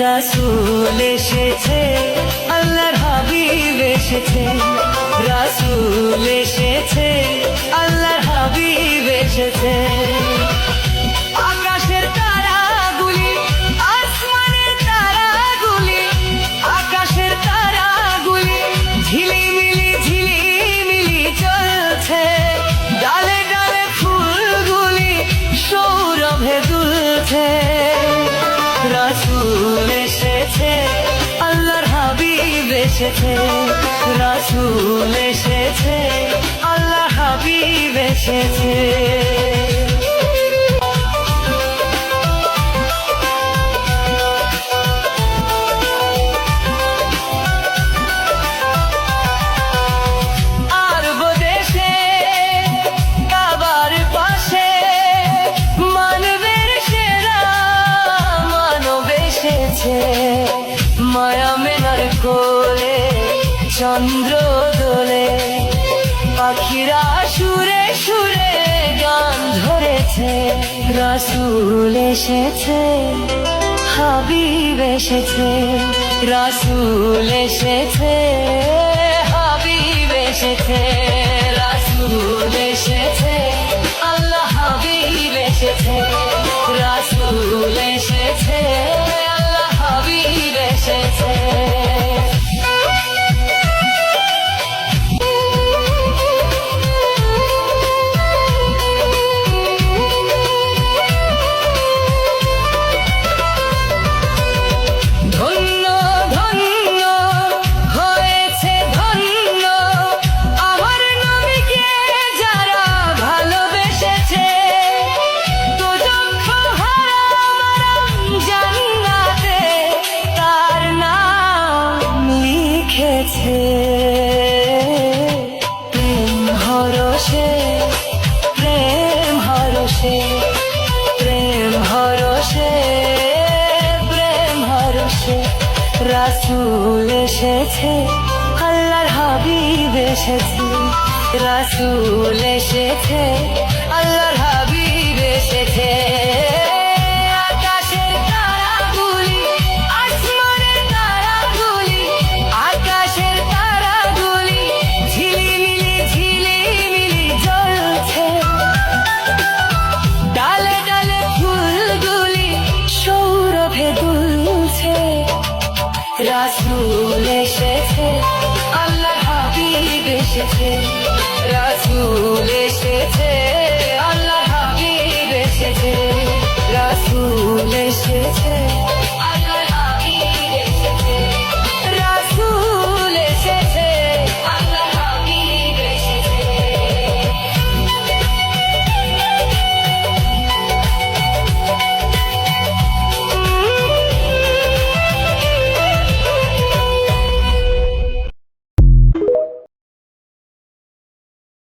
রাসূল এসেছে, আল্লাহর হাবিব এসেছে। রাসূল এসেছে, আল্লাহর হাবিব এসেছে। আকাশের তারাগুলি, আসমানের তারাগুলি, আকাশের তারাগুলি ঝিলিমিলি ঝিলিমিলি চলছে। ডালে ডালে ফুলগুলি সৌরভে দুলছে। রাসূল এসেছে, আল্লাহর হাবিব এসেছে। রাসূল এসেছে, আল্লাহর হাবিব এসেছে। আরব দেশে কাবার পাশে মানবের সেরা মানব এসেছে। মায়া মেনার কোলে চন্দ্র দোলে, পাখিরা সুরে সুরে গান ধরেছে। রাসূল এসেছে, হাবিব এসেছে। রাসূল এসেছে, হাবিব এসেছে। রাসূল এসেছে, আল্লাহ হাবিব এসেছে। রাসূল এসেছে, আল্লাহ হাবিব এসেছে। ধন্য ধন্য হয়েছে ধন্য আমার নবীকে যারা ভালোবেসেছে। দোজখ হারাম জান্নাতে তার নাম লিখেছে। প্রেম হরষে প্রেম হরষে প্রেম হরষে প্রেম হরষে রাসূল এসেছে, আল্লাহর হাবিব এসেছে। রাসূল এসেছে, আল্লাহর হাবিব এসেছে।